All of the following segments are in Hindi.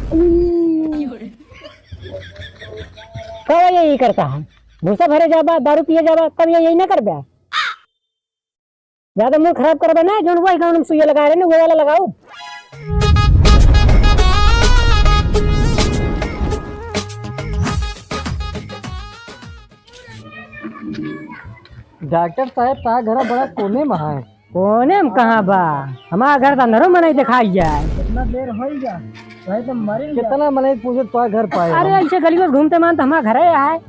कब यही करता है? भूसा भरे जाबा, दारू पिए जाबा, कब यही ना कर बा। ज्यादा मूड खराब करबा ना, जो वही गाँव में सुइया लगा रहे ना वो वाला लगाओ। डॉक्टर साहब ता घर बड़ा कोने में है। कोने में कहाँ बा? हमारा घर तो अंदरों में नहीं दिखाई जाए। कितना देर हो गया भाई, तो मरे कितना मने पूछे तो घर पाए। अरे ऐसे गली में घूमते मान तो हमारा घर है।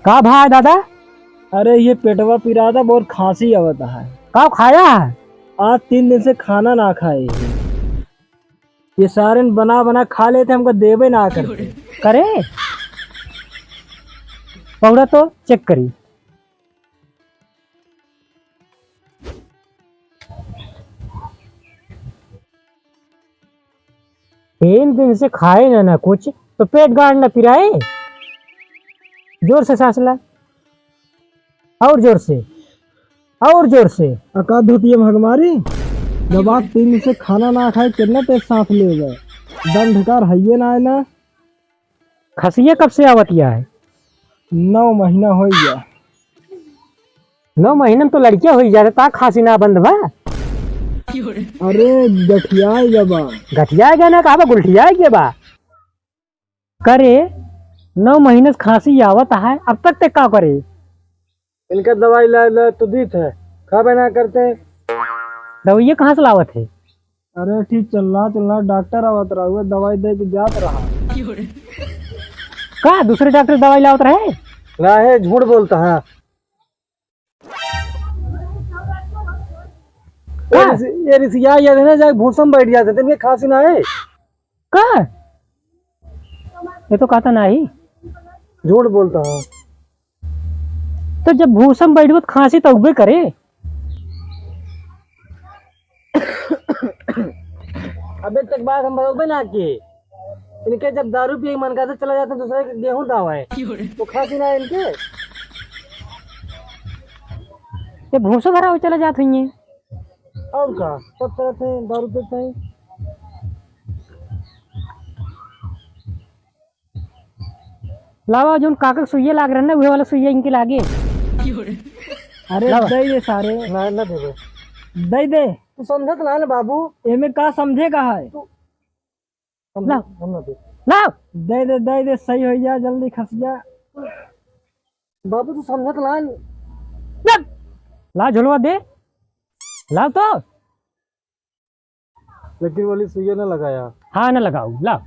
का भाई दादा? अरे ये पेटवा पिरा था, बहुत खांसी आवता है। का खाया है? आज 3 दिन से खाना ना खाए। ये सारे बना बना खा लेते, हमको देवे ना करते। करे पौड़ा तो चेक करी। तीन दिन से खाए ना कुछ तो पेट गाड़ ना पिराए। जोर से सांस ला, और जोर से, और जोर से। अका धोती है भगमारी। जब आप 3 दिन से खाना ना खाए कितना तेज सांस ले गए, दम ढकार है ना है ना। खसिया कब से आवतिया है? 9 महीना हो गया। 9 महीने में तो लड़कियां हो जाते ता खांसी ना बंद बा। अरे गठिया जबा, गठिया गया ना कहा गुलठिया के बा। करे 9 महीने से खांसी आवत है, अब तक ते का करे? इनका दवाई ला तो दी थे, खाबे ना करते। दवाइया कहाँ से लावत है? अरे ठीक चलना डॉक्टर आवत रहा हुआ, दवाई दे के जात रहा। का दूसरे डॉक्टर दवाई लावत रहे? राहे झूठ बोलता है। ये रिसिया याद है ना, जाके भूसम बैठ जाते थे, ये खांसी ना है। का ये तो कहता नहीं, झूठ बोलता है। तो जब भूसम बैठो तो खांसी तो उबे करे। अबे तक बात हम बरोबर ना किए। इनके जब दारू पिए मन करता चला जाता दूसरे के गेहूं दावा है तो खांसी ना इनके। ये भूसो भरा हो चला जात हुई। और का सब तरह से दारू पीते हैं। लावा जो काका सुइया लाग रहा है ना वही वाला सुइया इनके लागे। अरे दे ये सारे ना दे दे। तू समझत ना बाबू, एमे का समझेगा है। लाओ दे लाओ दे सही हो जा जल्दी खसिया। बाबू तू समझत ना। ला झुलवा दे, लाओ तो। लेकिन वाली सुइया ना लगाया। हाँ ना लगाओ, लाओ।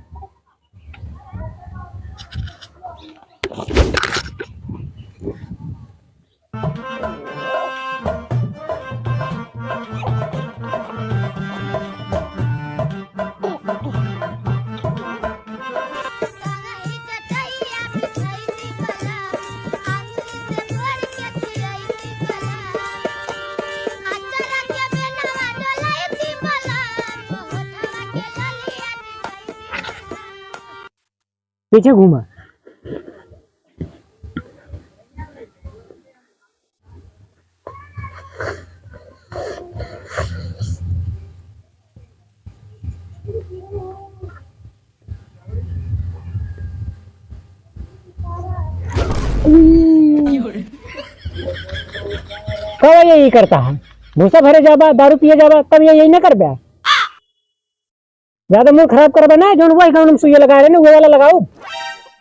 पीछे घूमा। कब यही करता है? भूसा भरे जाबा, दारू पिए जाबा, तब यही ना कर बा। ज्यादा मूड खराब करबा ना, जो वही गाँव में सुइया लगा रहे ना वो वाला लगाओ।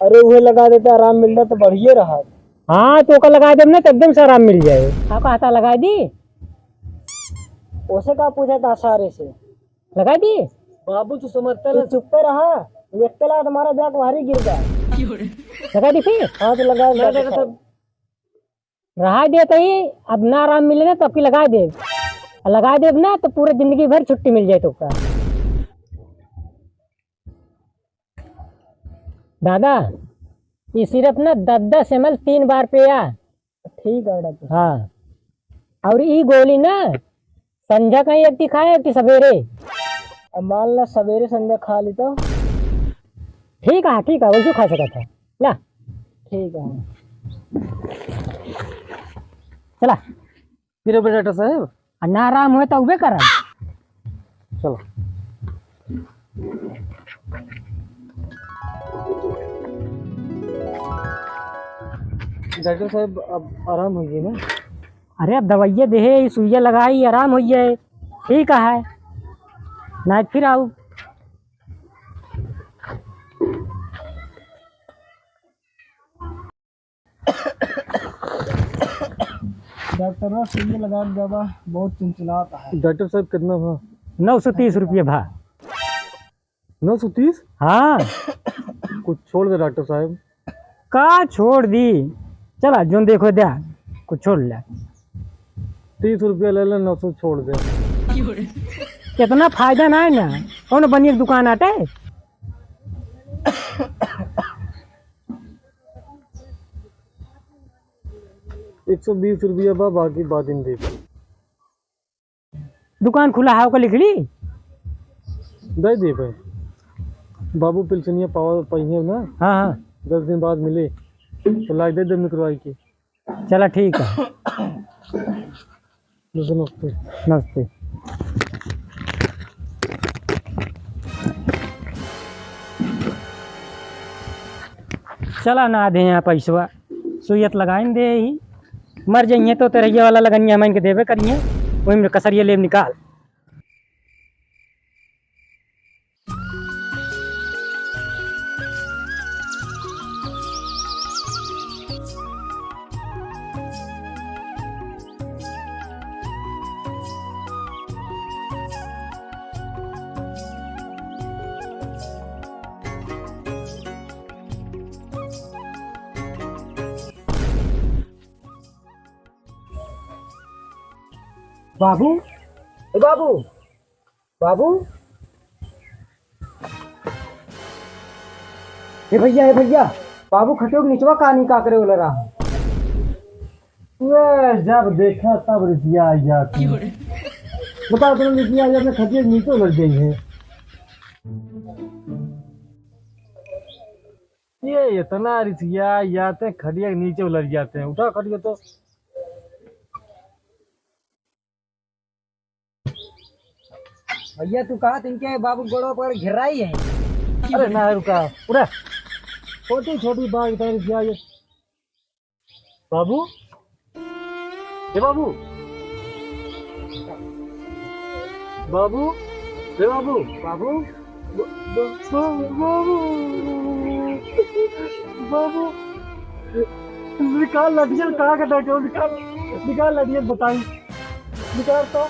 अरे वो लगा देते आराम मिल रहा तो बढ़िया रहा। हाँ तो लगा दे ना तो एकदम से आराम मिल जाए। आपका हाथा लगा दी, उसे का पूछा था सारे से लगा दी। बाबू तू समझते ना, चुप पे रहा। व्यक्तला तुम्हारा बैग भारी गिर गया। लगा दी फिर। हाँ तो लगा सब रहा दे तो ही, अब ना आराम मिले ना तो आपकी लगा दे। लगा दे ना तो पूरे जिंदगी भर छुट्टी मिल जाए तो का। दादा ये सिर्फ ना 10-10 ml 3 बार पिया। ठीक है डॉक्टर। हाँ और ये गोली ना संझा कहीं एक खाए एक सवेरे। अब मान ला सवेरे संध्या खा ली तो ठीक है वैसे खा सकता था। ला ठीक है। चला फिर डॉक्टर साहब ना आराम हुए तो उबे कर चलो। डॉक्टर साहब अब आराम हो गई ना? अरे अब दवाइया दे सुइया लगाई आराम हो जाए ठीक है ना फिर आओ। डॉक्टर सुइया लगा दवा बहुत चिंचिलाता है। डॉक्टर साहब कितना भा? 930 रुपये भा। 930? हाँ कुछ छोड़ दे डॉक्टर साहब। का छोड़ दी चला जो देखो दया कुछ छोड़ ले। 30 रुपया ले ले 900 छोड़ दे। कितना फायदा ना है ना कौन बनी दुकान आटे। 120 रुपया बा बाकी बाद इन दे। दुकान खुला है लिख ली दे दे भाई। बाबू पिलसनिया पावा पहिए ना। हाँ हाँ 10 दिन बाद मिले तो ला दे मिक्रवाई की। चला ठीक है। नमस्ते। नमस्ते। चला ना दे यहाँ पैसवा सुयत लगाइन दे ही मर जाइए तो तेरहिया वाला लगनिया हम इनके देवे करिए वही में कसरिया लेब निकाल। बाबू बाबू बाबू हे भैया बाबू खटियो के निचवा कहानी का करे बोल रहा। वे जब देखा तब रुपया आ जाती। बताओ तुम रुपया आ जाते खटिया नीचे लग गई है। ये इतना रिसिया जाते खटिया के नीचे उलझ जाते हैं। उठा खटिया तो भैया तू कहा तिनके बाबू गोड़ों पर घेराई है। अरे ना रुका उड़ा छोटी छोटी बात इतना रिसिया बाबू हे बाबू बाबू हे बाबू बाबू बाबू बाबू निकाल लड़ियल कहाँ का डॉक्टर निकाल निकाल लड़ियल बताई निकाल तो